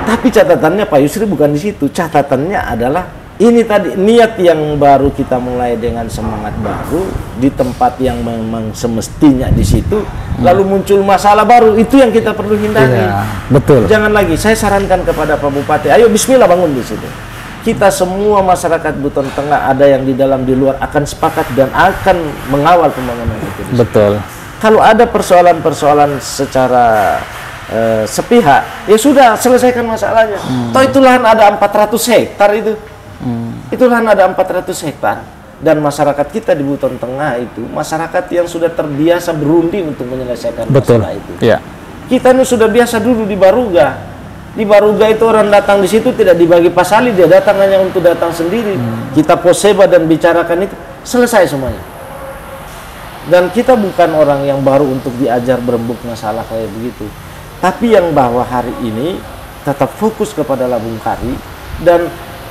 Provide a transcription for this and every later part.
Tapi catatannya Pak Yusri bukan di situ. Catatannya adalah ini tadi niat yang baru kita mulai dengan semangat baru di tempat yang memang semestinya di situ, lalu muncul masalah baru, itu yang kita perlu hindari. Iya, betul. Jangan lagi. Saya sarankan kepada Pak Bupati, ayo Bismillah bangun di situ. Kita semua masyarakat Buton Tengah, ada yang di dalam di luar, akan sepakat dan akan mengawal pembangunan itu. Betul. Kalau ada persoalan-persoalan secara sepihak, ya sudah selesaikan masalahnya. Toh itu lahan ada 400 hektar itu. Itu lahan ada 400 hektar. Dan masyarakat kita di Buton Tengah itu masyarakat yang sudah terbiasa berunding untuk menyelesaikan masalah itu. Ya. Kita ini sudah biasa dulu di Baruga. Di Baruga itu orang datang di situ tidak dibagi pasali, dia datang hanya untuk datang sendiri. Kita poseba dan bicarakan itu, selesai semuanya. Dan kita bukan orang yang baru untuk diajar berembuk masalah kayak begitu. Tapi yang bahwa hari ini tetap fokus kepada Labung Kari. Dan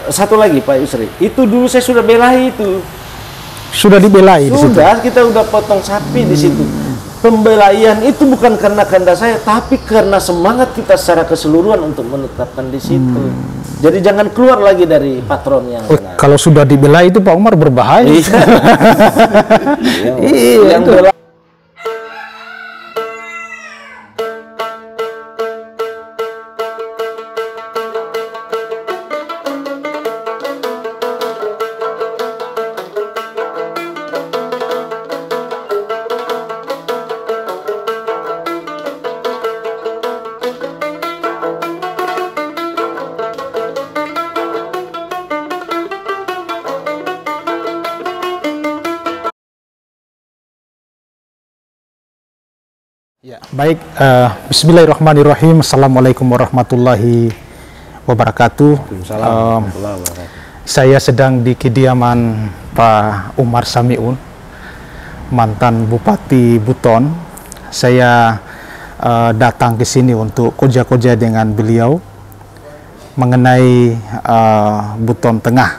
satu lagi Pak Yusri, itu dulu saya sudah belahi itu. Sudah dibelai di situ. Sudah, kita udah potong sapi di situ. Pembelaian itu bukan karena kehendak saya, tapi karena semangat kita secara keseluruhan untuk menetapkan di situ. Jadi jangan keluar lagi dari patron yang benar. Kalau sudah dibelai itu Pak Umar berbahaya. Iya. Yang bela Ya, baik, bismillahirrahmanirrahim. Assalamualaikum warahmatullahi wabarakatuh. Saya sedang di kediaman Pak Umar Samiun, mantan Bupati Buton. Saya datang ke sini untuk koja-koja dengan beliau mengenai Buton Tengah.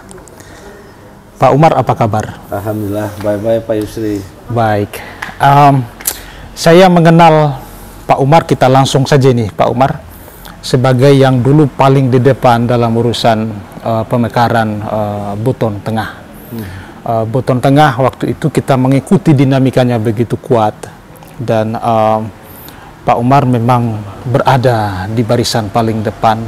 Pak Umar, apa kabar? Alhamdulillah, baik-baik Pak Yusri. Baik. Saya mengenal Pak Umar, kita langsung saja nih Pak Umar, sebagai yang dulu paling di depan dalam urusan pemekaran Buton Tengah. Buton Tengah waktu itu kita mengikuti dinamikanya begitu kuat, dan Pak Umar memang berada di barisan paling depan.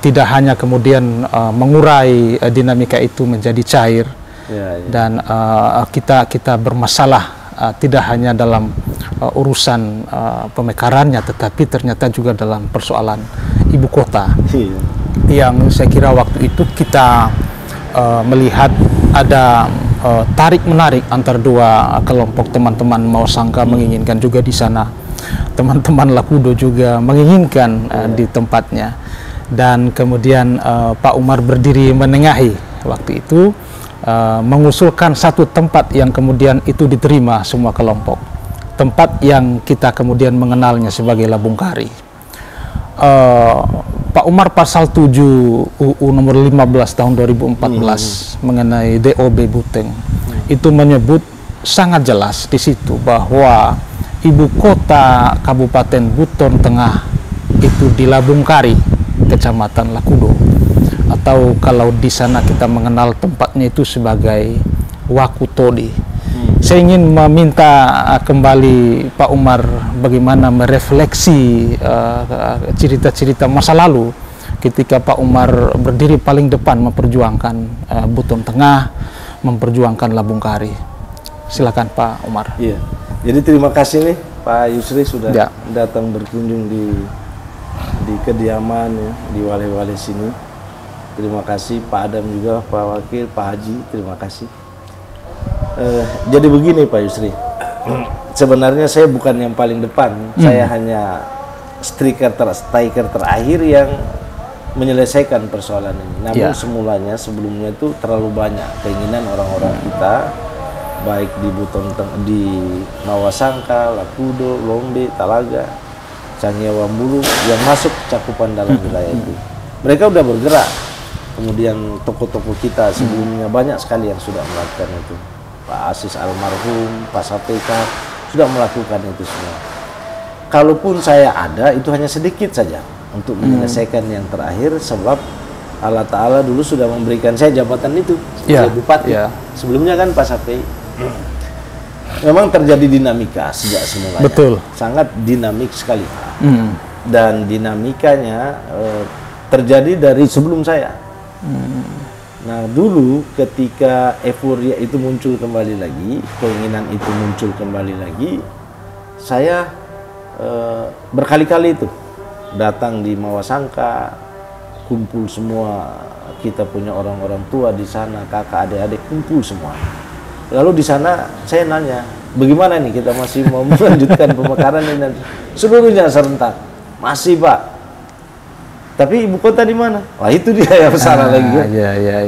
Tidak hanya kemudian mengurai dinamika itu menjadi cair, dan kita bermasalah tidak hanya dalam urusan pemekarannya, tetapi ternyata juga dalam persoalan ibu kota. Yang saya kira waktu itu kita melihat ada tarik-menarik antara dua kelompok teman-teman Mausangka menginginkan juga di sana, teman-teman Lakudo juga menginginkan di tempatnya, dan kemudian Pak Umar berdiri menengahi waktu itu, mengusulkan satu tempat yang kemudian itu diterima semua kelompok, tempat yang kita kemudian mengenalnya sebagai Labung Kari. Pak Umar pasal 7 UU nomor 15 tahun 2014 mengenai DOB Buteng itu menyebut sangat jelas di situ bahwa ibu kota Kabupaten Buton Tengah itu di Labung Kari, Kecamatan Lakudo, atau kalau di sana kita mengenal tempatnya itu sebagai Wakutodi. Saya ingin meminta kembali Pak Umar bagaimana merefleksi cerita-cerita masa lalu ketika Pak Umar berdiri paling depan memperjuangkan Buton Tengah, memperjuangkan Labung Kari. Silakan Pak Umar. Iya. Jadi terima kasih nih Pak Yusri sudah datang berkunjung di kediaman ya, di Wale-Wale sini. Terima kasih Pak Adam juga, Pak Wakil, Pak Haji, terima kasih. Jadi begini Pak Yusri, sebenarnya saya bukan yang paling depan, saya hanya striker terakhir yang menyelesaikan persoalan ini. Namun semulanya, sebelumnya itu terlalu banyak keinginan orang-orang kita, baik di Buton di Mawasangka, Lakudo, Lombe, Talaga, Cangya, Wambulu yang masuk cakupan dalam wilayah itu. Mereka udah bergerak. Kemudian tokoh-tokoh kita sebelumnya banyak sekali yang sudah melakukan itu. Pak Asis almarhum, Pak Sapeka sudah melakukan itu semua. Kalaupun saya ada, itu hanya sedikit saja. untuk menyelesaikan yang terakhir, sebab Allah Ta'ala dulu sudah memberikan saya jabatan itu sebagai bupati. Sebelumnya kan Pak Safi. Memang terjadi dinamika sejak semulanya. Betul. Sangat dinamik sekali. Dan dinamikanya terjadi dari sebelum saya. Nah, dulu ketika euforia itu muncul kembali lagi, keinginan itu muncul kembali lagi, saya berkali-kali itu datang di Mawasangka, kumpul semua, kita punya orang-orang tua di sana, kakak, adik-adik, kumpul semua. Lalu di sana saya nanya, bagaimana nih kita masih mau melanjutkan pemekaran ini nanti? Seluruhnya serentak, masih Pak. Tapi ibu kota di mana? Wah, itu dia yang salah lagi.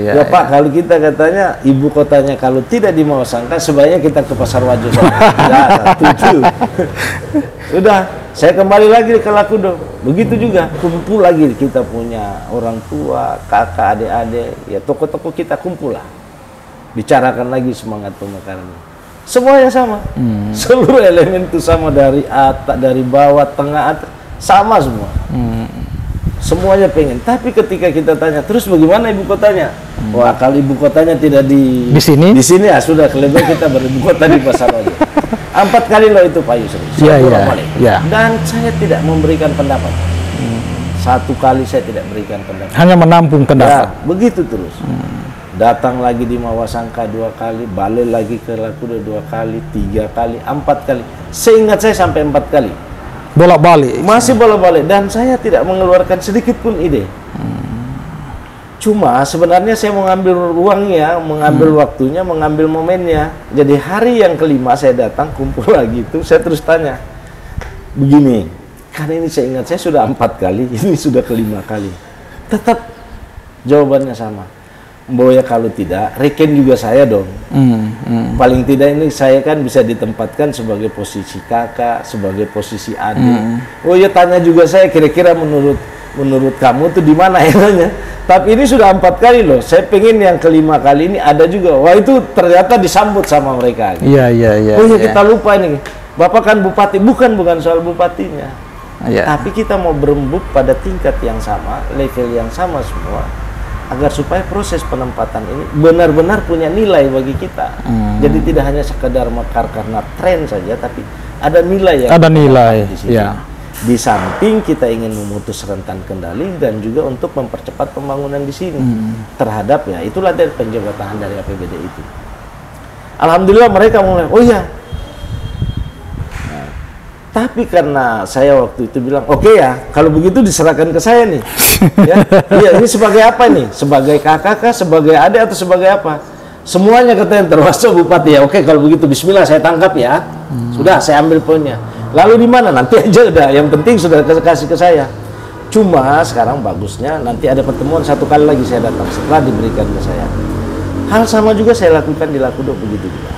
Ya Pak, kalau kita katanya ibu kotanya kalau tidak di Mawasangka, sebaiknya kita ke Pasar Wajo sana. Ya, setuju. Sudah, saya kembali lagi ke Lakudo. Begitu juga, kumpul lagi kita punya orang tua, kakak, adik-adik, ya toko-toko kita kumpul lah. Bicarakan lagi semangat pemekaran. Semuanya sama. Seluruh elemen itu sama, dari atas, dari bawah, tengah, atas, sama semua. Semuanya pengen, tapi ketika kita tanya, terus bagaimana ibu kotanya? Wah, kalau ibu kotanya tidak di sini ya sudah, lebih kita beribu kota di Pasar Wajo. 4 kali loh itu Pak Yusri. Dan saya tidak memberikan pendapat. 1 kali saya tidak berikan pendapat. Hanya menampung pendapat. Ya, begitu terus. Datang lagi di Mawasangka 2 kali, balik lagi ke Lakudo 2 kali, 3 kali, 4 kali. Seingat saya sampai 4 kali. Bolak-balik. Masih bolak-balik, dan saya tidak mengeluarkan sedikit pun ide. Cuma sebenarnya saya mengambil ruangnya, mengambil waktunya, mengambil momennya. Jadi hari yang kelima saya datang, kumpul lagi itu, saya terus tanya, begini, karena ini saya ingat saya sudah 4 kali, ini sudah kelima kali. Tetap jawabannya sama. Bahwa ya kalau tidak, reken juga saya dong. Paling tidak ini saya kan bisa ditempatkan sebagai posisi kakak, sebagai posisi adik. Oh ya, tanya juga saya, kira-kira menurut kamu tuh di mana akhirnya? Tapi ini sudah 4 kali loh. Saya pengen yang kelima kali ini ada juga. Wah, itu ternyata disambut sama mereka. Iya. Oh ya, kita lupa ini. Bapak kan bupati, bukan soal bupatinya. Tapi kita mau berembuk pada tingkat yang sama, level yang sama semua, agar supaya proses penempatan ini benar-benar punya nilai bagi kita. Jadi tidak hanya sekedar mekar karena tren saja, tapi ada nilai yang di sini. Di samping kita ingin memutus rentan kendali dan juga untuk mempercepat pembangunan di sini terhadap, ya itulah dari penjabatan dari APBD itu. Alhamdulillah mereka mulai, oh ya. Tapi karena saya waktu itu bilang, oke ya, kalau begitu diserahkan ke saya nih. Iya, ini sebagai apa nih? Sebagai kakak kah, sebagai adik, atau sebagai apa? Semuanya katanya, termasuk bupati. Ya oke, kalau begitu bismillah, saya tangkap ya. Sudah, saya ambil poinnya. Lalu di mana? Nanti aja udah, yang penting sudah kasih ke saya. Cuma sekarang bagusnya nanti ada pertemuan 1 kali lagi saya datang setelah diberikan ke saya. Hal sama juga saya lakukan di Lakudo, begitu juga.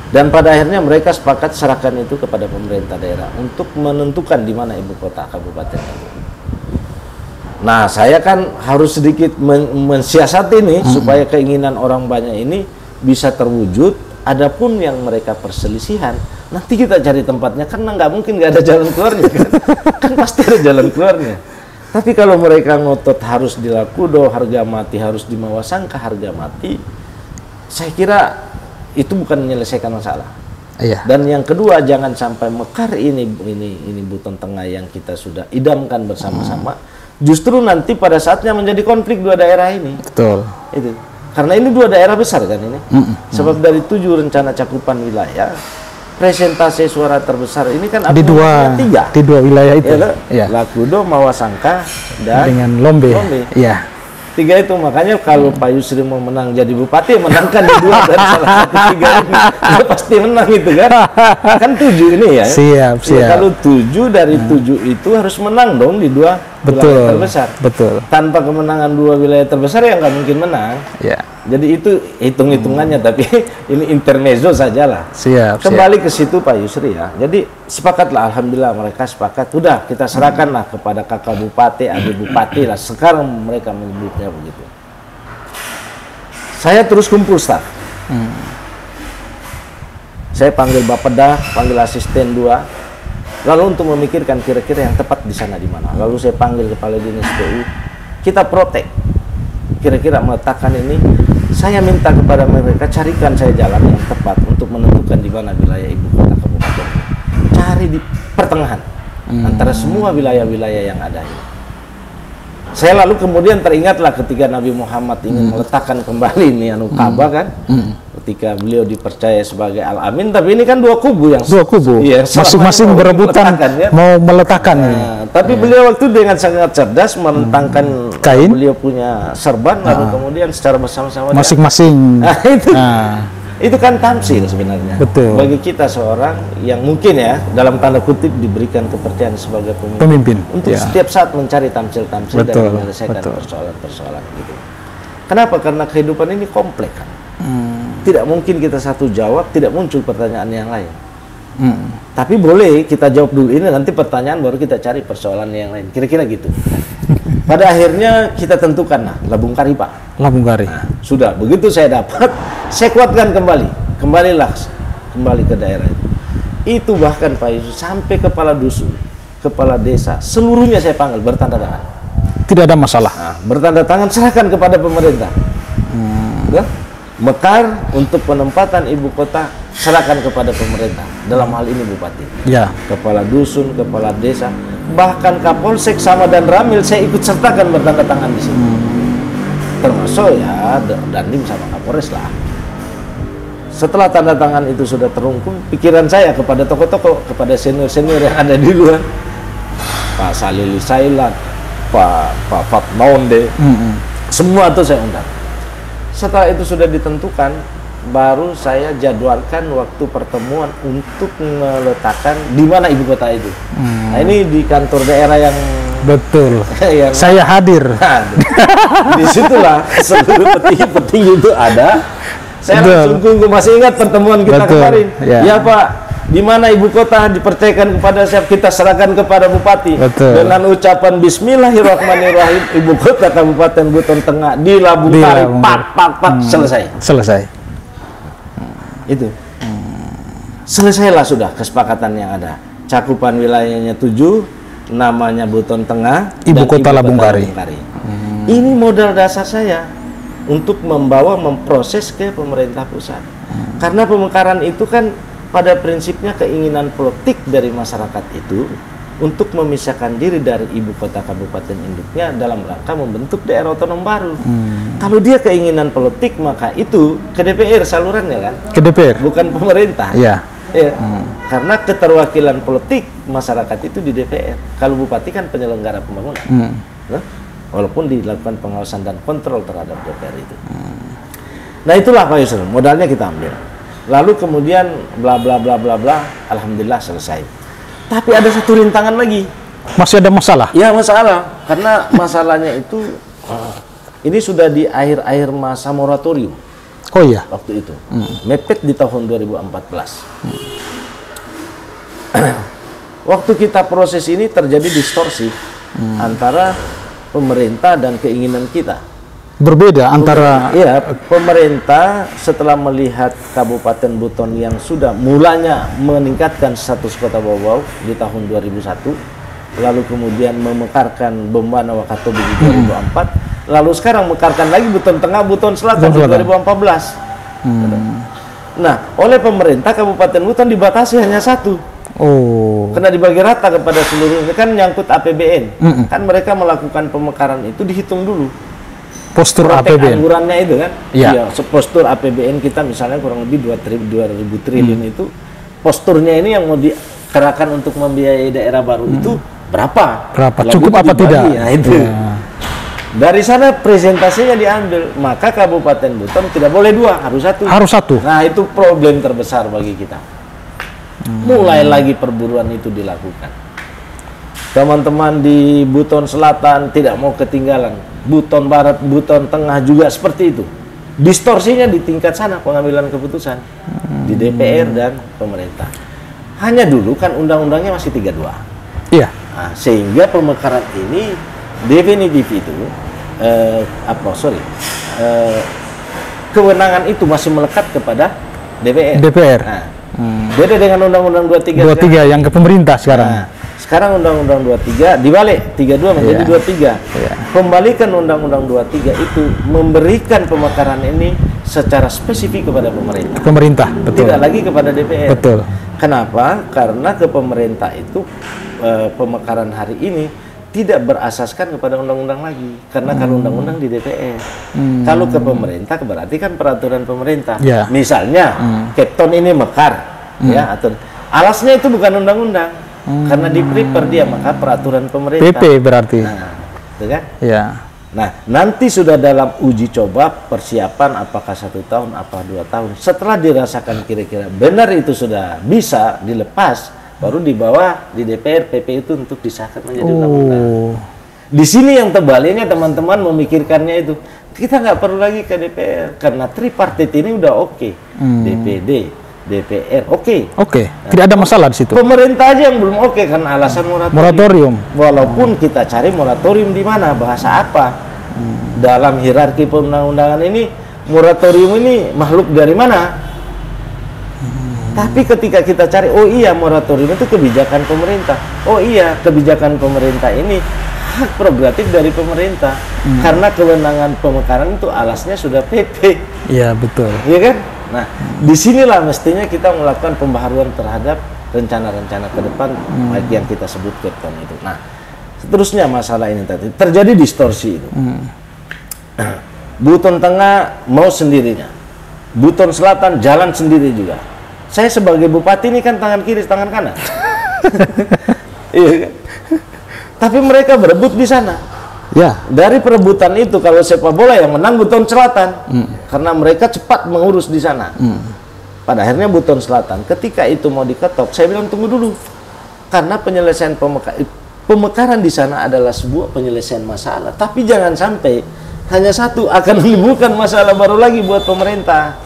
Dan pada akhirnya mereka sepakat serahkan itu kepada pemerintah daerah untuk menentukan di mana ibu kota kabupaten itu. Nah, saya kan harus sedikit mensiasati nih supaya keinginan orang banyak ini bisa terwujud. Adapun yang mereka perselisihan, nanti kita cari tempatnya, karena nggak mungkin nggak ada jalan keluarnya kan. Kan pasti ada jalan keluarnya. Tapi kalau mereka ngotot harus di Lakudo, harga mati harus di Mawasangka, harga mati, saya kira itu bukan menyelesaikan masalah. Dan yang kedua, jangan sampai mekar ini Buton Tengah yang kita sudah idamkan bersama-sama, justru nanti pada saatnya menjadi konflik 2 daerah ini. Betul. Itu. Karena ini 2 daerah besar kan ini. Sebab dari 7 rencana cakupan wilayah, presentasi suara terbesar ini kan di 2 wilayah itu. Lakudo, Mawasangka, dan dengan Lombe. Iya. 3 itu, makanya kalau Pak Yusri mau menang jadi bupati, menangkan di 2 dari salah satu 3 ini, dia pasti menang itu kan. Kan 7 ini ya. Siap. Kalau 7 dari 7 itu harus menang dong di 2 wilayah terbesar. Betul. Tanpa kemenangan 2 wilayah terbesar ya nggak mungkin menang. Jadi itu hitung-hitungannya, tapi ini intermezzo sajalah. Kembali ke situ Pak Yusri ya. Jadi sepakatlah, alhamdulillah mereka sepakat. Udah, kita serahkanlah kepada kakak bupati, adik bupati lah. Sekarang mereka menyebutnya begitu. Saya terus kumpul staf. Saya panggil Bapeda, panggil asisten 2. Lalu untuk memikirkan kira-kira yang tepat di sana di mana. Lalu saya panggil kepala dinas PU, kita protek. Kira-kira meletakkan ini, saya minta kepada mereka carikan saya jalan yang tepat untuk menentukan di mana wilayah ibu kota kabupaten. Cari di pertengahan antara semua wilayah-wilayah yang ada ini. Saya lalu kemudian teringatlah ketika Nabi Muhammad ingin meletakkan kembali ini Ka'bah kan, ketika beliau dipercaya sebagai Al-Amin, tapi ini kan dua kubu iya, masing-masing berebutan mau meletakkan ini. Tapi beliau waktu dengan sangat cerdas merentangkan kain, beliau punya serban, lalu kemudian secara bersama-sama masing-masing. Itu kan tamsil sebenarnya. Betul. Bagi kita seorang yang mungkin ya dalam tanda kutip diberikan kepercayaan sebagai pemimpin untuk setiap saat mencari tamsil-tamsil dan menyelesaikan persoalan-persoalan gitu. Kenapa? Karena kehidupan ini kompleks kan. Tidak mungkin kita satu jawab, tidak muncul pertanyaan yang lain. Tapi boleh kita jawab dulu ini, nanti pertanyaan baru kita cari persoalan yang lain. Kira-kira gitu. Pada akhirnya kita tentukan Labung Kari, Pak. Labung Kari. Sudah, begitu saya dapat, saya kuatkan kembali. Kembalilah ke daerah itu. Itu bahkan Pak Yusuf sampai kepala dusun, kepala desa, seluruhnya saya panggil bertanda tangan. Tidak ada masalah. Bertanda tangan, serahkan kepada pemerintah. Mekar untuk penempatan ibu kota serahkan kepada pemerintah. Dalam hal ini bupati, kepala dusun, kepala desa, bahkan Kapolsek sama dan Ramil saya ikut sertakan bertanda tangan di sini. Termasuk ya Dandim sama Kapolres lah. Setelah tanda tangan itu sudah terungkung, pikiran saya kepada tokoh-tokoh, kepada senior-senior yang ada di luar, Pak Salili Sailat, Pak Fatmaunde, semua itu saya undang. Setelah itu sudah ditentukan, baru saya jadwalkan waktu pertemuan untuk meletakkan di mana ibu kota itu. Nah, ini di kantor daerah yang betul. Yang saya hadir. Disitulah seluruh petinggi-petinggi itu ada. Saya langsung masih ingat pertemuan kita kemarin. Ya Pak, di mana ibu kota dipercayakan kepada siapa, kita serahkan kepada bupati. Dengan ucapan Bismillahirrahmanirrahim, ibu kota Kabupaten Buton Tengah di Labung Kari, pak, selesai. Itu selesailah sudah kesepakatan yang ada. Cakupan wilayahnya 7, namanya Buton Tengah, ibu kota Labung Kari. Ini modal dasar saya untuk memproses ke pemerintah pusat. Karena pemekaran itu kan pada prinsipnya keinginan politik dari masyarakat itu untuk memisahkan diri dari ibu kota kabupaten induknya dalam rangka membentuk daerah otonom baru. Kalau dia keinginan politik, maka itu ke DPR salurannya kan? Ke DPR? Bukan pemerintah. Iya. Karena keterwakilan politik masyarakat itu di DPR. Kalau bupati kan penyelenggara pembangunan. Walaupun dilakukan pengawasan dan kontrol terhadap DPR itu. Nah itulah Pak Yusuf, modalnya kita ambil. Lalu kemudian bla bla bla bla bla, alhamdulillah selesai. Tapi ada satu rintangan lagi. Masih ada masalah? Ya masalah, karena masalahnya itu ini sudah di akhir-akhir masa moratorium. Oh iya. Waktu itu, mepet di tahun 2014. Waktu kita proses ini terjadi distorsi antara pemerintah dan keinginan kita. Berbeda antara pemerintah setelah melihat Kabupaten Buton yang sudah mulanya meningkatkan status kota bau-bau di tahun 2001, lalu kemudian memekarkan Bombana Wakatobi di 2004, lalu sekarang memekarkan lagi Buton Tengah, Buton Selatan di 2014. Nah, oleh pemerintah Kabupaten Buton dibatasi hanya satu. Kena dibagi rata kepada seluruhnya, kan nyangkut APBN. Kan mereka melakukan pemekaran itu dihitung dulu. Postur APBN. Anggurannya itu kan. Postur APBN kita misalnya kurang lebih 2.000 triliun itu. Posturnya ini yang mau dikerahkan untuk membiayai daerah baru itu berapa? Cukup apa tidak? Ya, itu. Dari sana presentasinya diambil, maka Kabupaten Buton tidak boleh 2, harus 1. Harus 1. Nah, itu problem terbesar bagi kita. Mulai lagi perburuan itu dilakukan. Teman-teman di Buton Selatan tidak mau ketinggalan. Buton Barat, Buton Tengah juga seperti itu. Distorsinya di tingkat sana pengambilan keputusan di DPR dan pemerintah. Hanya dulu kan undang-undangnya masih 32. Iya. Nah, sehingga pemekaran ini definitif itu kewenangan itu masih melekat kepada DPR. DPR. Nah, Beda dengan Undang-Undang 23. 23 yang ke pemerintah sekarang. Nah, sekarang Undang-Undang 23 dibalik 32 menjadi 23. Kembalikan Undang-Undang 23 itu memberikan pemekaran ini secara spesifik kepada pemerintah. Pemerintah, betul. Tidak lagi kepada DPR. Betul. Kenapa? Karena ke pemerintah itu pemekaran hari ini tidak berasaskan kepada undang-undang lagi. Karena kalau undang-undang di DPR. Kalau ke pemerintah berarti kan peraturan pemerintah. Misalnya Kepton ini mekar, ya, atau alasnya itu bukan undang-undang. Karena di prepper dia maka peraturan pemerintah. PP berarti. Nah, itu kan? Ya. Nah, nanti sudah dalam uji coba persiapan apakah 1 tahun, apa 2 tahun. Setelah dirasakan kira-kira benar itu sudah bisa dilepas, baru dibawa di DPR PP itu untuk disahkan menjadi undang-undang. Di sini yang terbaliknya teman-teman memikirkannya itu kita nggak perlu lagi ke DPR karena tripartit ini udah oke. DPD, DPR oke. Tidak ada masalah di situ. Pemerintah aja yang belum oke karena alasan moratorium. Walaupun kita cari moratorium di mana, bahasa apa? Dalam hierarki perundang-undangan ini moratorium ini makhluk dari mana? Tapi ketika kita cari, oh iya moratorium itu kebijakan pemerintah. Oh iya, kebijakan pemerintah ini hak prerogatif dari pemerintah. Karena kewenangan pemekaran itu alasnya sudah PP. Iya, betul. Iya kan? Nah, disinilah mestinya kita melakukan pembaharuan terhadap rencana-rencana ke depan, baik yang kita sebut Kepton itu. Nah, seterusnya masalah ini tadi terjadi distorsi itu. Buton Tengah mau sendirinya, Buton Selatan jalan sendiri juga. Saya sebagai bupati ini kan tangan kiri, tangan kanan. Iya kan? Tapi mereka berebut di sana. Ya, dari perebutan itu kalau sepak bola yang menang Buton Selatan, karena mereka cepat mengurus di sana. Pada akhirnya Buton Selatan, ketika itu mau diketok, saya bilang tunggu dulu, karena penyelesaian pemekaran di sana adalah sebuah penyelesaian masalah. Tapi jangan sampai hanya satu akan menimbulkan masalah baru lagi buat pemerintah.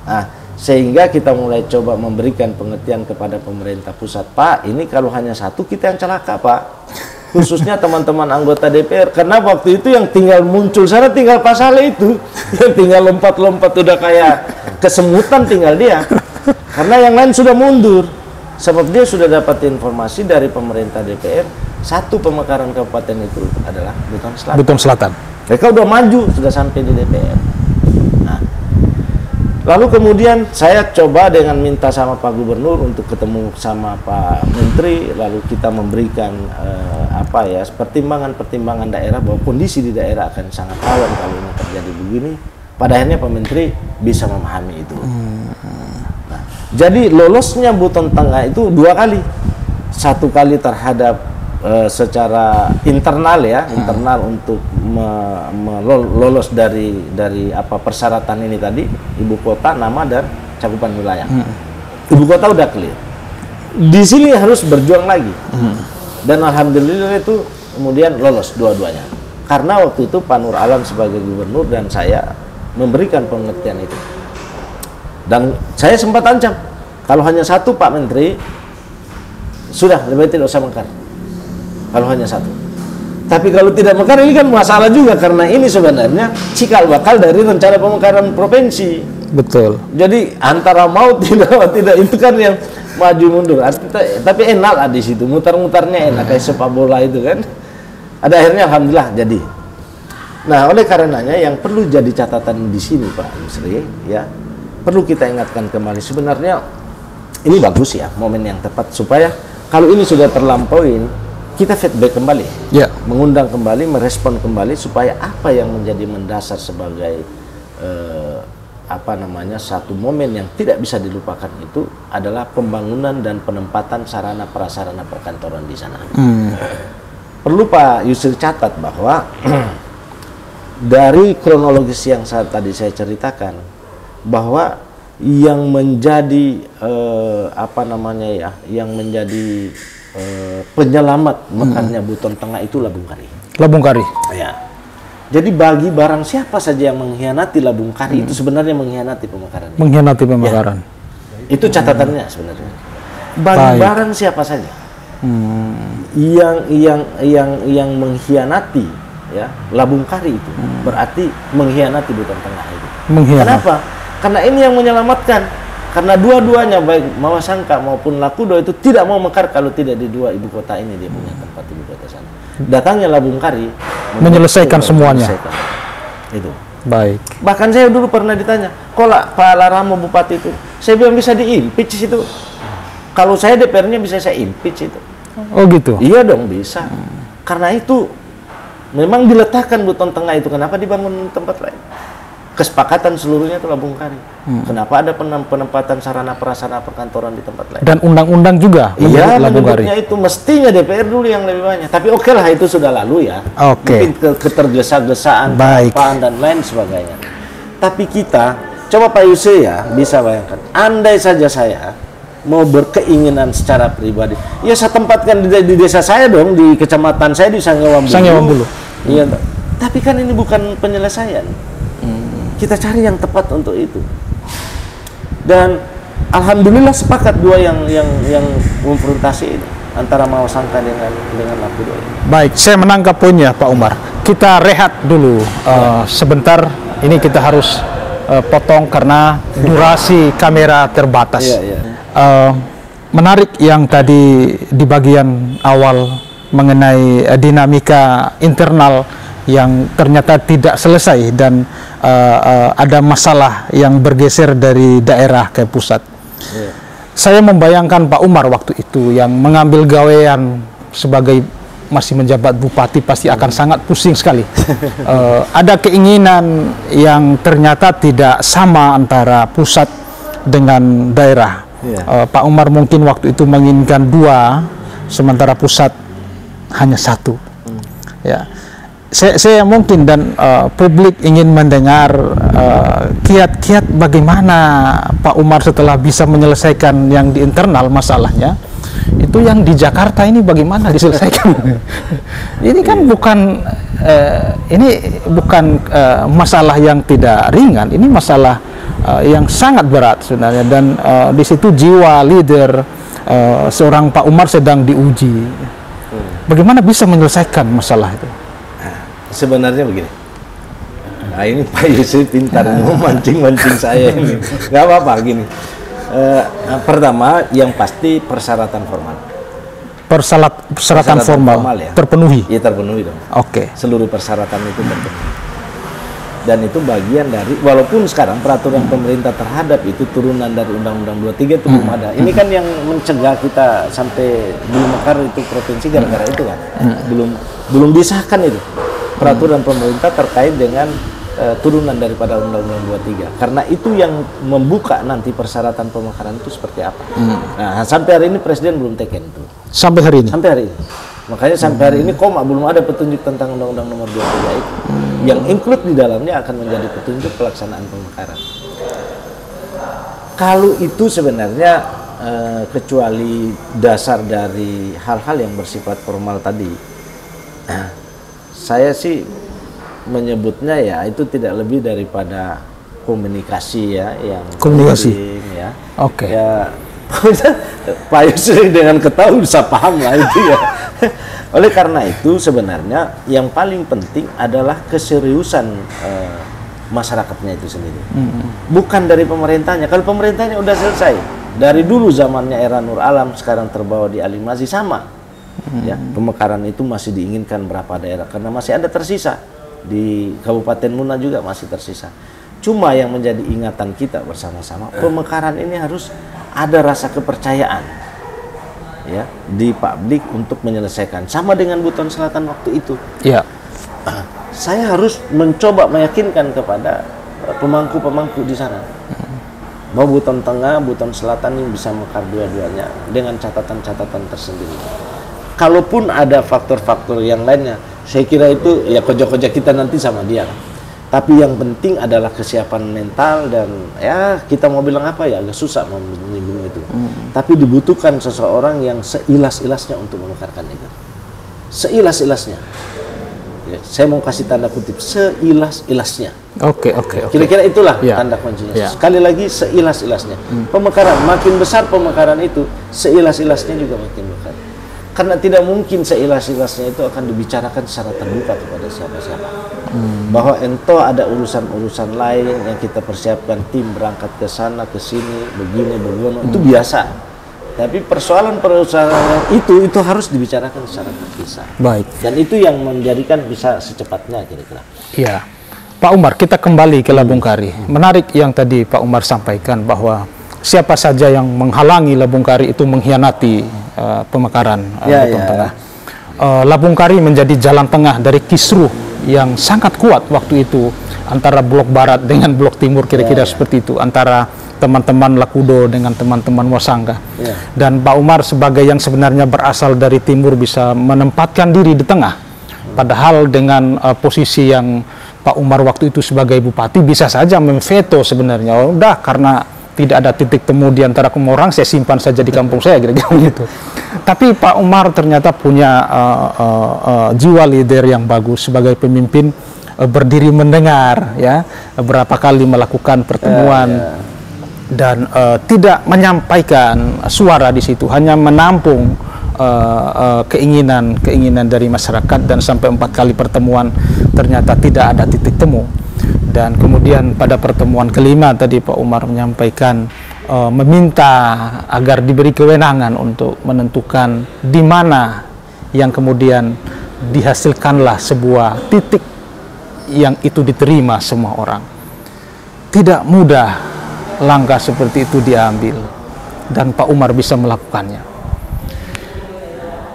Nah, sehingga kita mulai coba memberikan pengertian kepada pemerintah pusat, Pak, ini kalau hanya satu kita yang celaka, Pak. Khususnya teman-teman anggota DPR, karena waktu itu yang tinggal muncul sana tinggal pasal itu, yang tinggal lompat-lompat udah kayak kesemutan tinggal dia, karena yang lain sudah mundur, sebab dia sudah dapat informasi dari pemerintah DPR, satu pemekaran kabupaten itu adalah Buton Selatan. Buton Selatan. Mereka udah maju, sudah sampai di DPR. Nah, lalu kemudian saya coba dengan minta sama Pak Gubernur untuk ketemu sama Pak Menteri, lalu kita memberikan pertimbangan-pertimbangan daerah bahwa kondisi di daerah akan sangat rawan kalau ini terjadi begini. Pada akhirnya Pak Menteri bisa memahami itu. Nah, jadi lolosnya Buton Tengah itu 2 kali. 1 kali terhadap secara internal ya, internal untuk lolos dari persyaratan ini tadi, ibu kota, nama dan cakupan wilayah. Ibu kota udah clear. Di sini harus berjuang lagi. Dan alhamdulillah itu kemudian lolos dua-duanya. Karena waktu itu Pak Nur Alam sebagai gubernur dan saya memberikan pengertian itu. Dan saya sempat ancam, kalau hanya satu Pak Menteri, sudah lebih tidak usah mekar. Kalau hanya satu. Tapi kalau tidak mekar ini kan masalah juga, karena ini sebenarnya cikal bakal dari rencana pemekaran provinsi. Betul. Jadi antara mau tidak itu kan yang maju mundur. Tapi enak lah di situ, mutar-mutarnya enak kayak sepak bola itu kan. Ada akhirnya alhamdulillah jadi. Nah, oleh karenanya yang perlu jadi catatan di sini Pak Yusri, ya, perlu kita ingatkan kembali, sebenarnya ini bagus ya, momen yang tepat supaya kalau ini sudah terlampauin, kita feedback kembali, mengundang kembali, merespon kembali supaya apa yang menjadi mendasar sebagai satu momen yang tidak bisa dilupakan itu adalah pembangunan dan penempatan sarana prasarana perkantoran di sana. Perlu Pak Yusri catat bahwa dari kronologis yang tadi saya ceritakan, bahwa yang menjadi penyelamat mekarnya Buton Tengah itu Labung Kari. Labung Kari. Ya. Jadi bagi barang siapa saja yang mengkhianati Labung Kari itu sebenarnya mengkhianati pemekaran. Mengkhianati pemekaran. Ya. Itu catatannya sebenarnya. Bagi barang siapa saja yang mengkhianati ya Labung Kari itu berarti mengkhianati Buton Tengah itu. Kenapa? Karena ini yang menyelamatkan. Karena dua-duanya baik Mawasangka maupun Lakudo itu tidak mau mekar kalau tidak di dua ibu kota ini dia punya tempat ibu kota sana. Datangnya Labung Kari menyelesaikan semuanya. Itu. Baik. Bahkan saya dulu pernah ditanya, kok Pak Laramo bupati itu, saya bilang bisa di-impeach itu. Kalau saya DPR-nya bisa saya impeach itu. Oh gitu? Iya dong bisa. Karena itu memang diletakkan Buton Tengah itu, kenapa dibangun tempat lain? Kesepakatan seluruhnya itu Labung Kari. Kenapa ada penempatan sarana prasarana perkantoran di tempat lain? Dan undang-undang juga iya, Labung Kari. Menyebutnya itu mestinya DPR dulu yang lebih banyak. Tapi oke lah, itu sudah lalu ya. Mungkin ketergesa-gesaan, dan lain sebagainya. Tapi kita, coba Pak Yusri ya, bisa bayangkan. Andai saja saya mau berkeinginan secara pribadi, ya saya tempatkan di desa saya dong, di kecamatan saya di Sangiwambulu. Iya, tapi kan ini bukan penyelesaian. Kita cari yang tepat untuk itu. Dan alhamdulillah sepakat dua yang konfrontasi ini antara Mawasangka dengan Lakudo. Baik, saya menangkap poinnya Pak Umar. Kita rehat dulu sebentar. Ini kita harus potong karena durasi kamera terbatas. Menarik yang tadi di bagian awal mengenai dinamika internal yang ternyata tidak selesai dan ada masalah yang bergeser dari daerah ke pusat. Saya membayangkan Pak Umar waktu itu yang mengambil gawean sebagai masih menjabat bupati pasti akan sangat pusing sekali. Ada keinginan yang ternyata tidak sama antara pusat dengan daerah. Pak Umar mungkin waktu itu menginginkan dua, sementara pusat hanya satu. Ya. Saya mungkin dan publik ingin mendengar kiat-kiat bagaimana Pak Umar setelah bisa menyelesaikan yang di internal masalahnya, itu yang di Jakarta ini bagaimana diselesaikan. Ini kan bukan masalah yang tidak ringan, ini masalah yang sangat berat sebenarnya, dan di situ jiwa leader seorang Pak Umar sedang diuji. Bagaimana bisa menyelesaikan masalah itu? Sebenarnya begini, nah ini Pak Yusri pintar mau mancing saya ini, nggak apa-apa gini. Pertama, yang pasti persyaratan formal. Persyaratan formal ya? Terpenuhi? Iya terpenuhi dong. Oke. Seluruh persyaratan itu terpenuhi. Dan itu bagian dari, walaupun sekarang peraturan pemerintah terhadap itu turunan dari Undang-Undang 23 itu belum ada. Ini kan yang mencegah kita sampai belum mekar itu provinsi gara-gara itu kan. Belum disahkan itu. Peraturan pemerintah terkait dengan turunan daripada Undang-Undang 23. Karena itu yang membuka nanti persyaratan pemekaran itu seperti apa. Nah, sampai hari ini Presiden belum teken itu. Sampai hari ini? Sampai hari ini. Makanya sampai hari ini belum ada petunjuk tentang Undang-Undang Nomor 23 itu. Yang include di dalamnya akan menjadi petunjuk pelaksanaan pemekaran. Kalau itu sebenarnya kecuali dasar dari hal-hal yang bersifat formal tadi, saya sih menyebutnya ya itu tidak lebih daripada komunikasi ya, yang komunikasi penting, ya. Oke. Ya Pak Yusri dengan ketahui bisa paham lah itu ya. Oleh karena itu sebenarnya yang paling penting adalah keseriusan masyarakatnya itu sendiri, bukan dari pemerintahnya. Kalau pemerintahnya udah selesai dari dulu zamannya era Nur Alam, sekarang terbawa di Ali masih sama. Ya, pemekaran itu masih diinginkan berapa daerah karena masih ada tersisa di Kabupaten Muna juga masih tersisa. Cuma yang menjadi ingatan kita bersama-sama, pemekaran ini harus ada rasa kepercayaan ya di publik untuk menyelesaikan. Sama dengan Buton Selatan waktu itu. Ya. Saya harus mencoba meyakinkan kepada pemangku-pemangku di sana bahwa Buton Tengah, Buton Selatan ini bisa mekar dua-duanya dengan catatan-catatan tersendiri. Kalaupun ada faktor-faktor yang lainnya, saya kira itu ya kojok-kojok kita nanti sama dia. Tapi yang penting adalah kesiapan mental dan ya kita mau bilang apa ya agak susah menyinggung itu. Tapi dibutuhkan seseorang yang seilas-ilasnya untuk memekarkan itu. Seilas-ilasnya. Ya, saya mau kasih tanda kutip seilas-ilasnya. Oke. Kira-kira itulah tanda kuncinya. Sekali lagi seilas-ilasnya. Pemekaran makin besar pemekaran itu, seilas-ilasnya juga makin besar. karena tidak mungkin seilas-ilasnya itu akan dibicarakan secara terbuka kepada siapa-siapa. Bahwa ento ada urusan-urusan lain yang kita persiapkan, tim berangkat ke sana ke sini begini itu biasa. Tapi persoalan-persoalan itu harus dibicarakan secara terpisah. Baik. Dan itu yang menjadikan bisa secepatnya kira-kira. Iya. Pak Umar, kita kembali ke Labung Kari. Menarik yang tadi Pak Umar sampaikan bahwa siapa saja yang menghalangi Labung Kari itu mengkhianati pemekaran Buton Tengah. Labung Kari menjadi jalan tengah dari kisruh yang sangat kuat waktu itu antara blok barat dengan blok timur, kira-kira seperti itu, antara teman-teman Lakudo dengan teman-teman Wasangga. Dan Pak Umar sebagai yang sebenarnya berasal dari timur bisa menempatkan diri di tengah, padahal dengan posisi yang Pak Umar waktu itu sebagai bupati bisa saja memveto sebenarnya, udah karena tidak ada titik temu di antara kamu orang, saya simpan saja di kampung saya, kira-kira begitu. Tapi Pak Umar ternyata punya jiwa leader yang bagus sebagai pemimpin, berdiri mendengar, ya, berapa kali melakukan pertemuan dan tidak menyampaikan suara di situ, hanya menampung keinginan dari masyarakat, dan sampai 4 kali pertemuan ternyata tidak ada titik temu. Dan kemudian pada pertemuan kelima tadi Pak Umar menyampaikan meminta agar diberi kewenangan untuk menentukan di mana yang kemudian dihasilkanlah sebuah titik yang itu diterima semua orang. Tidak mudah langkah seperti itu diambil, dan Pak Umar bisa melakukannya.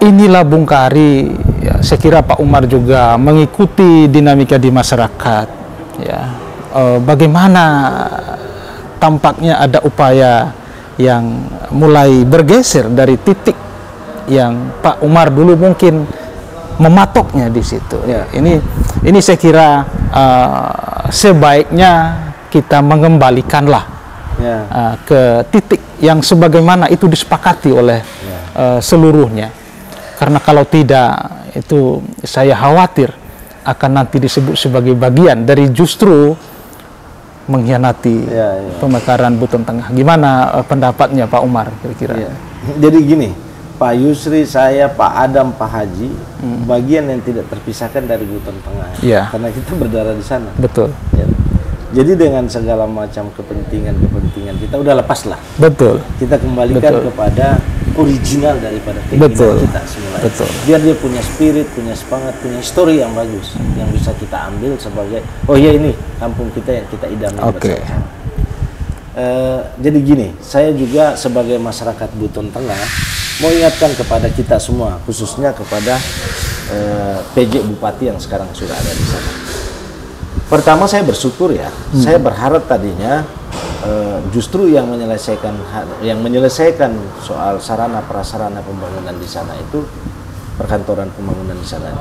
Inilah Bung Kari, ya, saya kira Pak Umar juga mengikuti dinamika di masyarakat, ya, bagaimana tampaknya ada upaya yang mulai bergeser dari titik yang Pak Umar dulu mungkin mematoknya di situ. Ya, ini saya kira sebaiknya kita mengembalikanlah ke titik yang sebagaimana itu disepakati oleh seluruhnya. Karena kalau tidak, itu saya khawatir akan nanti disebut sebagai bagian dari justru mengkhianati pemekaran Buton Tengah. Gimana pendapatnya Pak Umar kira-kira? Jadi gini, Pak Yusri, saya, Pak Adam, Pak Haji, bagian yang tidak terpisahkan dari Buton Tengah, karena kita berdarah di sana. Betul. Ya. Jadi dengan segala macam kepentingan kita udah lepas lah. Betul. Kita kembalikan kepada original daripada keinginan kita semula. Betul. Biar dia punya spirit, punya semangat, punya histori yang bagus, yang bisa kita ambil sebagai, oh ya ini kampung kita yang kita idami bersama. Jadi gini, saya juga sebagai masyarakat Buton Tengah mau ingatkan kepada kita semua, khususnya kepada PJ Bupati yang sekarang sudah ada di sana. Pertama, saya bersyukur ya, saya berharap tadinya justru yang menyelesaikan soal sarana prasarana pembangunan di sana itu, perkantoran pembangunan di sana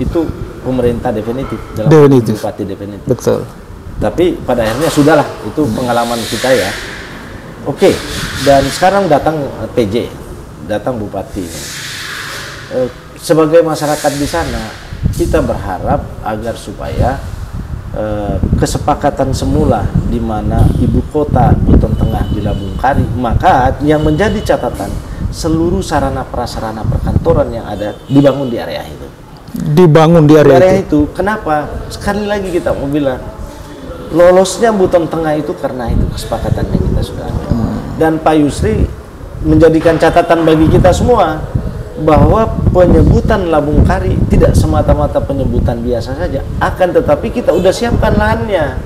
itu pemerintah definitif dalam Bupati definitif. Betul. Tapi pada akhirnya sudahlah, itu pengalaman kita ya. Oke, dan sekarang datang PJ, datang Bupati. Sebagai masyarakat di sana, kita berharap agar supaya kesepakatan semula di mana ibu kota Buton Tengah di Labung Kari, maka yang menjadi catatan seluruh sarana prasarana perkantoran yang ada dibangun di area itu. Dibangun di area itu. Kenapa? Sekali lagi kita mau bilang, lolosnya Buton Tengah itu karena itu kesepakatan yang kita sudah ambil. Dan Pak Yusri menjadikan catatan bagi kita semua bahwa penyebutan Labung Kari tidak semata-mata penyebutan biasa saja, akan tetapi kita udah siapkan lahannya.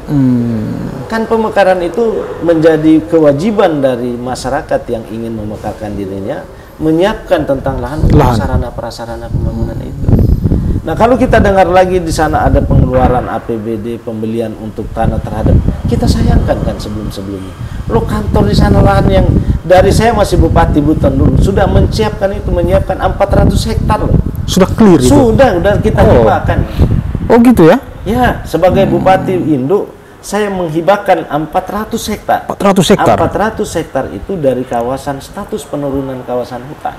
Kan pemekaran itu menjadi kewajiban dari masyarakat yang ingin memekarkan dirinya, menyiapkan tentang lahan sarana prasarana pembangunan itu. Nah, kalau kita dengar lagi di sana ada pengeluaran APBD pembelian untuk tanah terhadap, kita sayangkan kan sebelum-sebelumnya. Lo kantor di sana lahan yang dari saya masih Bupati Buton dulu sudah menyiapkan 400 hektar loh. Sudah clear itu? Sudah kita hibahkan. Oh gitu ya? Ya, sebagai Bupati Induk saya menghibahkan 400 hektar. 400 hektar? 400 hektar itu dari kawasan status penurunan kawasan hutan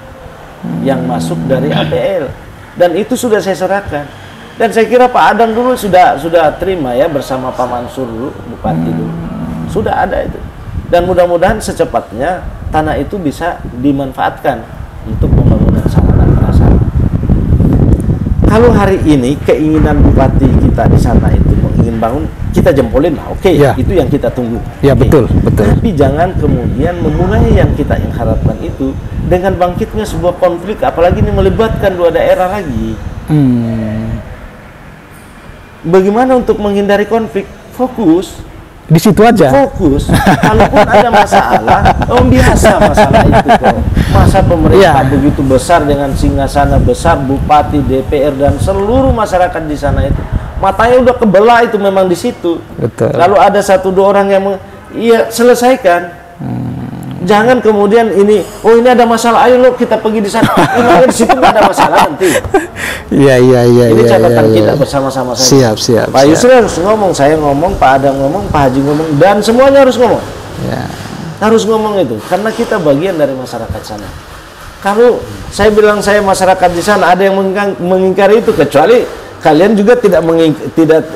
yang masuk dari APL. Dan itu sudah saya serahkan. Dan saya kira Pak Adam dulu sudah terima ya, bersama Pak Mansur dulu, Bupati dulu. Sudah ada itu. Dan mudah-mudahan secepatnya tanah itu bisa dimanfaatkan untuk pembangunan sarana prasarana. Kalau hari ini keinginan bupati kita di sana itu ingin bangun, kita jempolin lah, oke, Ya. itu yang kita tunggu. Ya, Oke. betul, betul. Tapi jangan kemudian memulai yang kita harapkan itu dengan bangkitnya sebuah konflik, apalagi ini melibatkan dua daerah lagi. Bagaimana untuk menghindari konflik? Fokus. Di situ aja. Fokus. Kalaupun ada masalah, biasa masalah itu kok. Masa pemerintah begitu besar dengan singgasana besar, bupati, DPR dan seluruh masyarakat di sana itu matanya udah kebelah itu memang di situ. Betul. Lalu ada satu dua orang yang iya selesaikan. Jangan kemudian ini, ini ada masalah, ayo lo kita pergi di sana. Di situ nggak ada masalah nanti. Iya. Ini catatan kita bersama-sama saja. Siap. Pak Yusri harus ngomong, saya ngomong, Pak Adam ngomong, Pak Haji ngomong, dan semuanya harus ngomong. Ya. Harus ngomong itu, karena kita bagian dari masyarakat sana. Kalau saya bilang saya masyarakat di sana, ada yang mengingkari itu, kecuali kalian juga tidak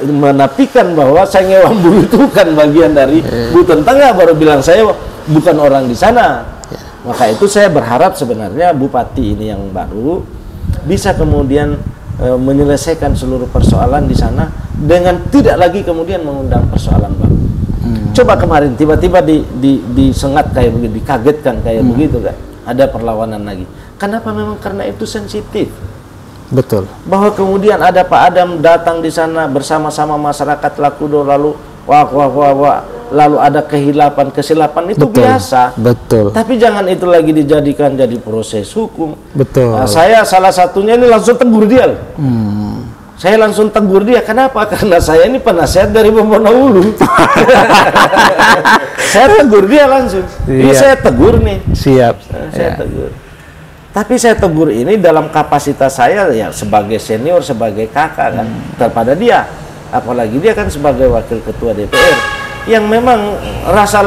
menafikan bahwa saya ngewang bulu itu bukan bagian dari Buton Tengah, baru bilang saya bukan orang di sana. Maka itu saya berharap sebenarnya bupati ini yang baru bisa kemudian menyelesaikan seluruh persoalan di sana dengan tidak lagi kemudian mengundang persoalan baru. Coba kemarin tiba-tiba disengat kayak begitu, dikagetkan kayak begitu kan, ada perlawanan lagi. Kenapa? Memang karena itu sensitif. Betul. Bahwa kemudian ada Pak Adam datang di sana bersama-sama masyarakat Lakudo, lalu wah, lalu ada kesilapan itu betul, biasa. Betul. Tapi jangan itu lagi dijadikan jadi proses hukum. Betul. Nah, saya salah satunya ini langsung tegur dia. Saya langsung tegur dia. Kenapa? Karena saya ini penasehat dari Pembanawulu. Saya tegur dia langsung. Ini saya tegur nih. Siap. Saya tegur. Tapi saya tegur ini dalam kapasitas saya ya sebagai senior, sebagai kakak kan kepada dia. Apalagi dia kan sebagai wakil ketua DPR yang memang rasa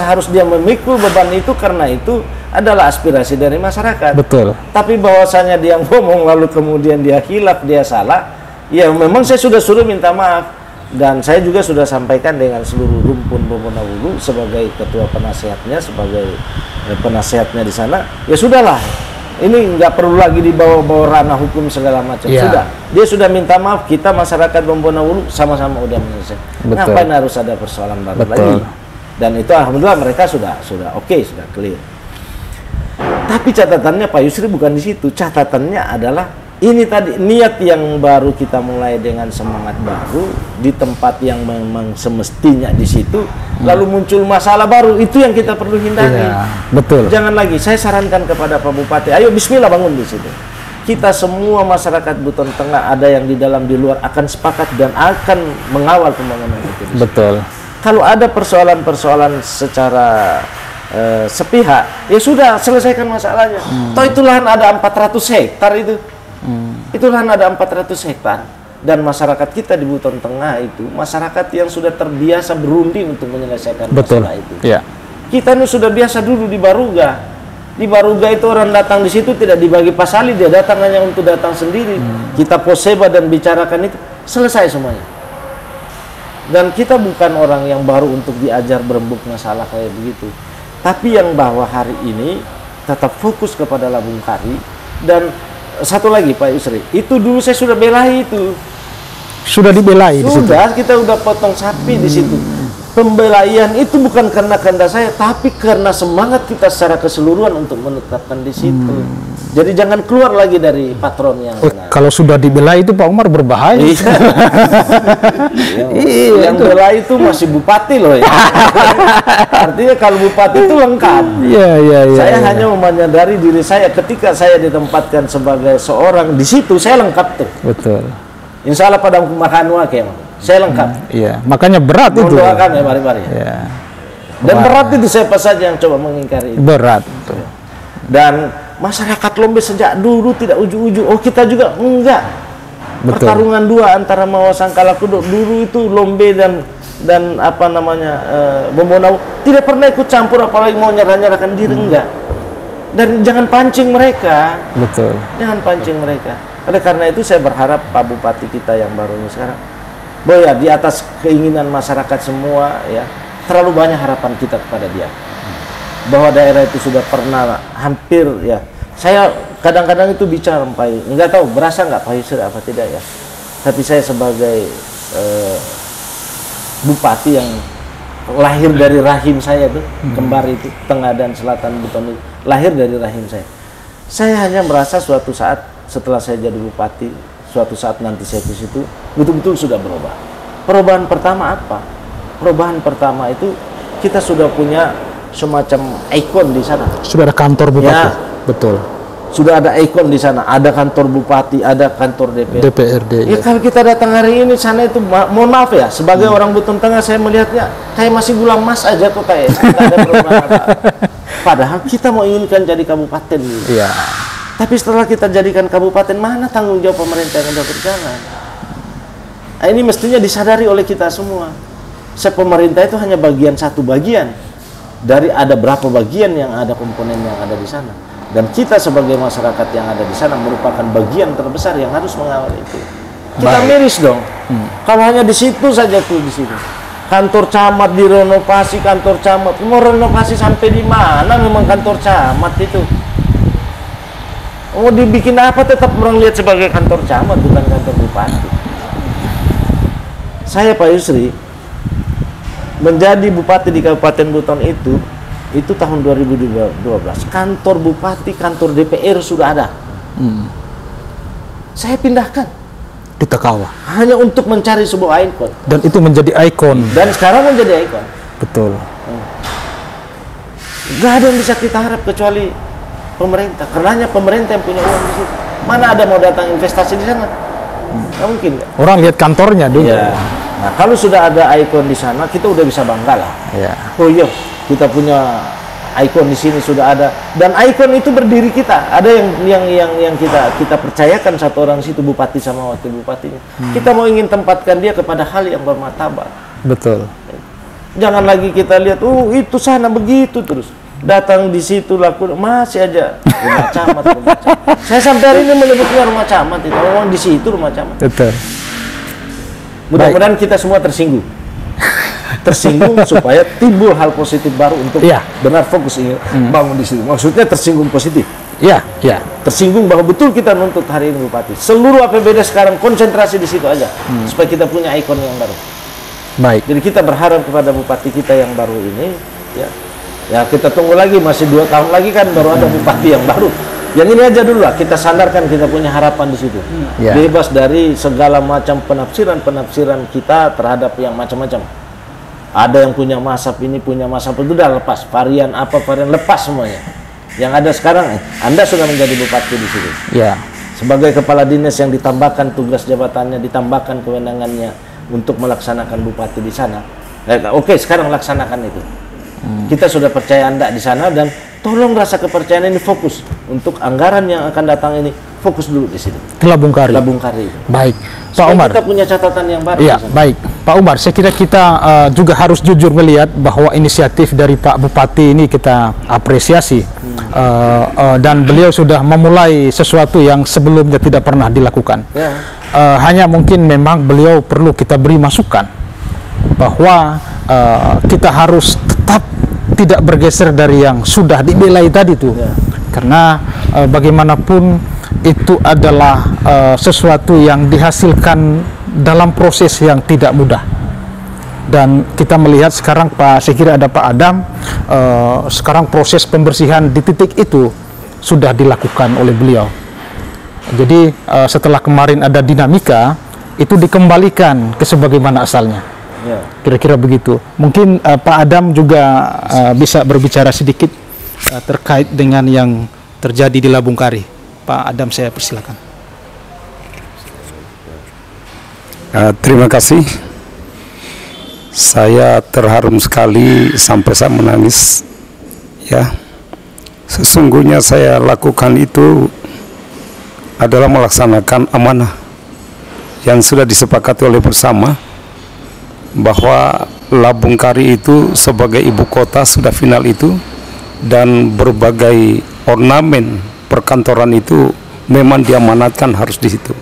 harus dia memikul beban itu, karena itu adalah aspirasi dari masyarakat. Betul. Tapi bahwasanya dia ngomong lalu kemudian dia hilaf, dia salah, ya memang saya sudah suruh minta maaf, dan saya juga sudah sampaikan dengan seluruh rumpun Pembanawulu sebagai ketua penasehatnya, sebagai penasehatnya di sana, ya sudahlah. Ini nggak perlu lagi dibawa-bawa ranah hukum segala macam. Sudah, dia sudah minta maaf, kita masyarakat Pembanawulu sama-sama udah menyelesaikan. Ngapain harus ada persoalan baru lagi? Dan itu alhamdulillah mereka sudah oke, sudah clear. Tapi catatannya Pak Yusri bukan di situ. Catatannya adalah ini tadi, niat yang baru kita mulai dengan semangat baru di tempat yang memang semestinya di situ, lalu muncul masalah baru, itu yang kita perlu hindari. Betul. Jangan lagi. Saya sarankan kepada Pak Bupati, ayo bismillah bangun di situ. Kita semua masyarakat Buton Tengah, ada yang di dalam di luar, akan sepakat dan akan mengawal pembangunan itu. Betul. Kalau ada persoalan-persoalan secara sepihak, ya sudah selesaikan masalahnya. Toh itu lahan ada 400 hektar itu. Itu lahan ada 400 hektar, dan masyarakat kita di Buton Tengah itu masyarakat yang sudah terbiasa berunding untuk menyelesaikan masalah itu. Ya. Kita ini sudah biasa dulu di Baruga. Di Baruga itu orang datang di situ tidak dibagi pasali, dia datang hanya untuk datang sendiri. Kita poseba dan bicarakan itu, selesai semuanya. Dan kita bukan orang yang baru untuk diajar berembuk masalah kayak begitu. Tapi yang bahwa hari ini tetap fokus kepada Labung Kari. Dan satu lagi Pak Yusri, itu dulu saya sudah belahi itu. Sudah dibelai di situ. Sudah, kita udah potong sapi di situ. Pembelaian itu bukan karena kehendak saya, tapi karena semangat kita secara keseluruhan untuk menetapkan di situ. Jadi jangan keluar lagi dari patron yang kalau sudah dibelai itu Pak Umar berbahaya. Yang belai itu masih bupati loh ya. Artinya kalau bupati itu lengkap. Saya hanya menyadari diri saya ketika saya ditempatkan sebagai seorang di situ, saya lengkap tuh. Betul. Insya Allah pada makan kayak saya lengkap. Iya, makanya berat itu. Mendoakan ya mari-mari. Ya. Dan berat itu siapa saja yang coba mengingkari itu. Berat. Dan masyarakat Lombe sejak dulu tidak uju-uju. Oh kita juga enggak. Betul. Pertarungan dua antara Mawasangka Lakudo dulu itu Lombe dan apa namanya Bomonau tidak pernah ikut campur, apalagi mau nyerah-nyerahkan diri enggak. Dan jangan pancing mereka. Betul. Jangan pancing mereka. Oleh karena itu saya berharap Pak Bupati kita yang baru ini sekarang, bahwa ya di atas keinginan masyarakat semua ya, terlalu banyak harapan kita kepada dia. Bahwa daerah itu sudah pernah hampir ya, saya kadang-kadang itu bicara Pak, nggak tahu berasa nggak Pak Yusri apa tidak ya. Tapi saya sebagai bupati yang lahir dari rahim saya tuh, kembar itu, tengah dan selatan Buton itu, lahir dari rahim saya. Saya hanya merasa suatu saat setelah saya jadi bupati, suatu saat nanti saya ke situ, betul-betul sudah berubah. Perubahan pertama apa? Perubahan pertama itu kita sudah punya semacam ikon di sana. Sudah ada kantor bupati. Ya, betul. Sudah ada ikon di sana, ada kantor bupati, ada kantor DPRD. Ya, kalau kita datang hari ini sana itu, mohon maaf ya, sebagai orang Buton Tengah saya melihatnya kayak masih Gulang Mas aja kok, kayak tidak ada perubahan apa. Padahal kita mau inginkan jadi kabupaten. Iya. Tapi setelah kita jadikan kabupaten, mana tanggung jawab pemerintah yang sudah berjalan? Nah, ini mestinya disadari oleh kita semua. Pemerintah itu hanya satu bagian dari ada berapa bagian yang ada komponen yang ada di sana. Dan kita sebagai masyarakat yang ada di sana merupakan bagian terbesar yang harus mengawal itu. Kita miris dong. Kalau hanya di situ saja tuh, di situ. Kantor camat direnovasi, kantor camat. Mau renovasi sampai di mana memang kantor camat itu? Mau dibikin apa, tetap orang lihat sebagai kantor camat, bukan kantor bupati. Saya Pak Yusri menjadi bupati di Kabupaten Buton itu tahun 2012. Kantor bupati, kantor DPR sudah ada. Saya pindahkan di Takawa hanya untuk mencari sebuah ikon. Dan itu menjadi ikon. Dan sekarang menjadi ikon. Betul. Gak ada yang bisa kita harap kecuali pemerintah. Karena pemerintah yang punya uang di situ. Mana ada mau datang investasi di sana? Nggak mungkin. Orang lihat kantornya dulu. Ya. Nah, kalau sudah ada ikon di sana, kita udah bisa bangga lah. Ya. Oh iya, kita punya ikon di sini sudah ada, dan ikon itu berdiri kita. Ada yang kita percayakan satu orang situ, bupati sama wakil bupatinya. Kita mau ingin tempatkan dia kepada hal yang bermartabat. Betul. Jangan lagi kita lihat, itu sana begitu terus. Datang di situ laku masih aja rumah camat, rumah camat. Saya sampai hari ini menyebutnya rumah camat itu. Memang di situ rumah camat. Betul. Mudah-mudahan kita semua tersinggung supaya timbul hal positif baru untuk benar fokus ingin bangun di situ. Maksudnya tersinggung positif. Tersinggung bahwa betul kita nuntut hari ini bupati. Seluruh APBD sekarang konsentrasi di situ aja supaya kita punya ikon yang baru. Baik. Jadi kita berharap kepada bupati kita yang baru ini, ya kita tunggu lagi, masih 2 tahun lagi kan baru ada bupati yang baru. Yang ini aja dulu lah, kita sandarkan, kita punya harapan di situ. Bebas dari segala macam penafsiran kita terhadap yang macam-macam. Ada yang punya mazhab ini, punya mazhab itu, udah lepas. Varian lepas semuanya. Yang ada sekarang, Anda sudah menjadi bupati di situ. Sebagai kepala dinas yang ditambahkan tugas jabatannya, ditambahkan kewenangannya untuk melaksanakan bupati di sana. Oke, sekarang laksanakan itu. Kita sudah percaya Anda di sana, dan tolong rasa kepercayaan ini fokus untuk anggaran yang akan datang ini, fokus dulu di sini. Labung Kari. Baik, Pak Umar. Kita punya catatan yang baru. Iya, baik, Pak Umar. Saya kira kita juga harus jujur melihat bahwa inisiatif dari Pak Bupati ini kita apresiasi, dan beliau sudah memulai sesuatu yang sebelumnya tidak pernah dilakukan. Hanya mungkin memang beliau perlu kita beri masukan bahwa kita harus tetap tidak bergeser dari yang sudah dibelai tadi tuh, karena bagaimanapun itu adalah sesuatu yang dihasilkan dalam proses yang tidak mudah. Dan kita melihat sekarang saya kira ada Pak Adam, sekarang proses pembersihan di titik itu sudah dilakukan oleh beliau. Jadi setelah kemarin ada dinamika, itu dikembalikan ke sebagaimana asalnya. Kira-kira begitu. Mungkin Pak Adam juga bisa berbicara sedikit terkait dengan yang terjadi di Labung Kari. Pak Adam, saya persilakan. Terima kasih. Saya terharu sekali sampai saya menangis. Sesungguhnya saya lakukan itu adalah melaksanakan amanah yang sudah disepakati oleh bersama, bahwa Labung Kari itu sebagai ibu kota sudah final itu, dan berbagai ornamen perkantoran itu memang diamanatkan harus di situ.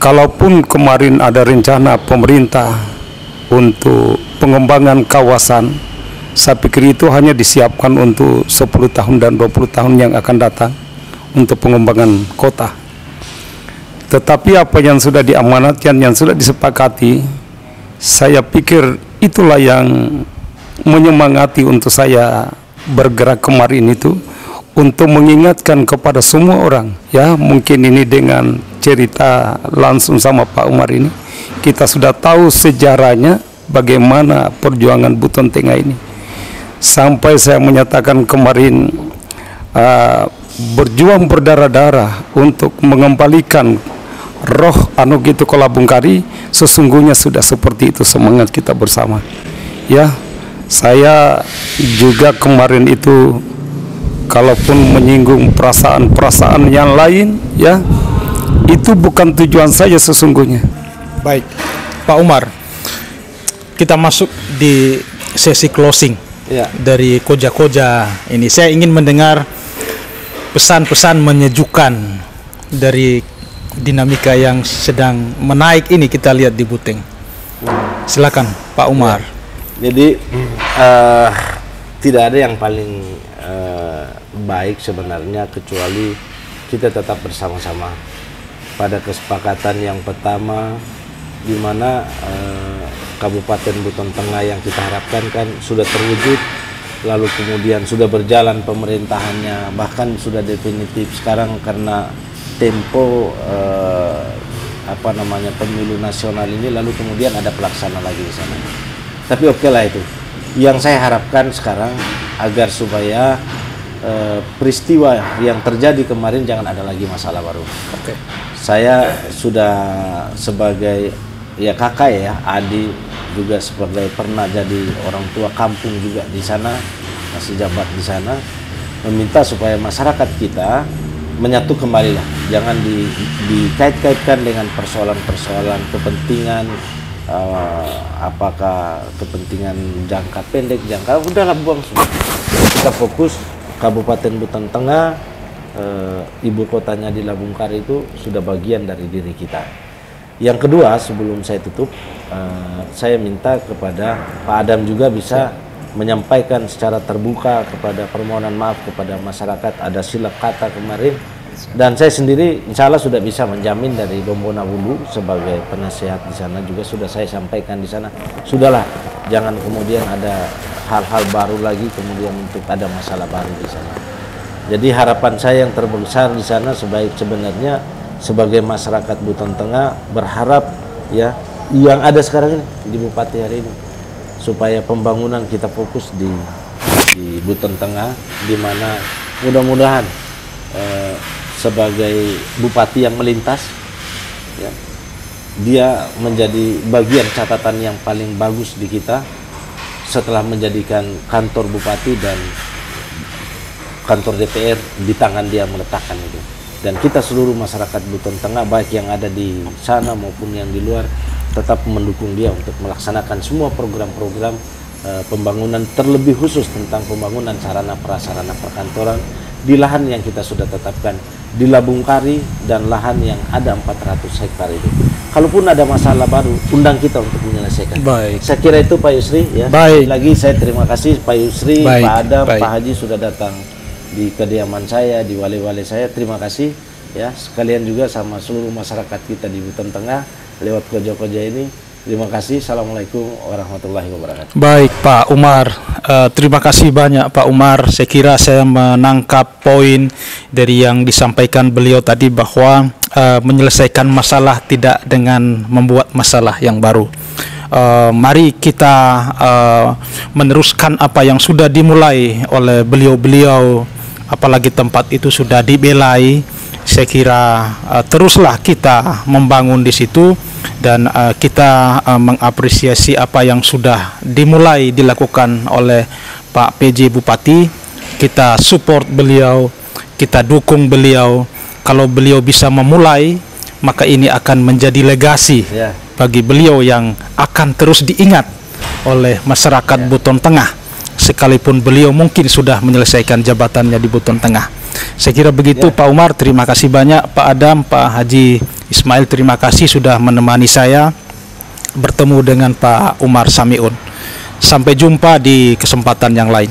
Kalaupun kemarin ada rencana pemerintah untuk pengembangan kawasan, saya pikir itu hanya disiapkan untuk 10 tahun dan 20 tahun yang akan datang, untuk pengembangan kota. Tetapi apa yang sudah diamanatkan, yang sudah disepakati, saya pikir itulah yang menyemangati untuk saya bergerak kemarin itu, untuk mengingatkan kepada semua orang, ya mungkin ini dengan cerita langsung sama Pak Umar ini, kita sudah tahu sejarahnya bagaimana perjuangan Buton Tengah ini. Sampai saya menyatakan kemarin berjuang berdarah-darah untuk mengembalikan roh anu gitu ke Labungkari, sesungguhnya sudah seperti itu semangat kita bersama. Ya, saya juga kemarin itu kalaupun menyinggung perasaan-perasaan yang lain, ya itu bukan tujuan saya sesungguhnya. Baik, Pak Umar, kita masuk di sesi closing dari Koja-Koja ini. Saya ingin mendengar pesan-pesan menyejukkan dari dinamika yang sedang menaik ini kita lihat di Buteng. Silakan Pak Umar. Jadi tidak ada yang paling baik sebenarnya kecuali kita tetap bersama-sama pada kesepakatan yang pertama, di mana Kabupaten Buton Tengah yang kita harapkan kan sudah terwujud, lalu kemudian sudah berjalan pemerintahannya, bahkan sudah definitif. Sekarang karena tempo pemilu nasional ini, lalu kemudian ada pelaksana lagi di sana. Tapi oke lah itu. Yang saya harapkan sekarang agar supaya peristiwa yang terjadi kemarin jangan ada lagi masalah baru. Oke. Saya sudah sebagai ya kakak ya, adik juga sebagai pernah jadi orang tua kampung juga di sana, masih jabat di sana, meminta supaya masyarakat kita menyatu kembali lah, jangan dikait-kaitkan dengan persoalan-persoalan kepentingan, apakah kepentingan jangka pendek, udahlah buang semua. Kita fokus Kabupaten Buton Tengah, ibu kotanya di Labungkari itu sudah bagian dari diri kita. Yang kedua, sebelum saya tutup, saya minta kepada Pak Adam juga bisa menyampaikan secara terbuka kepada permohonan maaf kepada masyarakat, ada silap kata kemarin, dan saya sendiri insya Allah sudah bisa menjamin dari Bombona Wulu sebagai penasehat di sana juga sudah saya sampaikan di sana, sudahlah jangan kemudian ada hal-hal baru lagi kemudian untuk ada masalah baru di sana. Jadi harapan saya yang terbesar di sana sebenarnya sebagai masyarakat Buton Tengah berharap ya yang ada sekarang ini di Bupati hari ini, supaya pembangunan kita fokus di Buton Tengah, di mana mudah-mudahan sebagai bupati yang melintas ya, dia menjadi bagian catatan yang paling bagus di kita setelah menjadikan kantor bupati dan kantor DPR di tangan dia meletakkan itu. Dan kita seluruh masyarakat Buton Tengah baik yang ada di sana maupun yang di luar tetap mendukung dia untuk melaksanakan semua program-program pembangunan, terlebih khusus tentang pembangunan sarana prasarana perkantoran di lahan yang kita sudah tetapkan di Labungkari dan lahan yang ada 400 hektar itu. Kalaupun ada masalah baru, undang kita untuk menyelesaikan. Baik. Saya kira itu Pak Yusri ya. Baik. Lagi saya terima kasih Pak Yusri, Baik. Pak Adam, Baik. Pak Haji sudah datang di kediaman saya, di wali-wali saya. Terima kasih ya, sekalian juga sama seluruh masyarakat kita di Buton Tengah lewat Koja-Koja ini. Terima kasih. Assalamualaikum warahmatullahi wabarakatuh. Baik Pak Umar, terima kasih banyak Pak Umar. Saya kira saya menangkap poin dari yang disampaikan beliau tadi, bahwa menyelesaikan masalah tidak dengan membuat masalah yang baru. Mari kita meneruskan apa yang sudah dimulai oleh beliau-beliau, apalagi tempat itu sudah dibelai. Saya kira teruslah kita membangun di situ, dan kita mengapresiasi apa yang sudah dimulai dilakukan oleh Pak PJ Bupati. Kita support beliau, kita dukung beliau. Kalau beliau bisa memulai, maka ini akan menjadi legasi bagi beliau yang akan terus diingat oleh masyarakat Buton Tengah, sekalipun beliau mungkin sudah menyelesaikan jabatannya di Buton Tengah. Saya kira begitu Pak Umar. Terima kasih banyak Pak Adam, Pak Haji Ismail, terima kasih sudah menemani saya bertemu dengan Pak Umar Samiun. Sampai jumpa di kesempatan yang lain.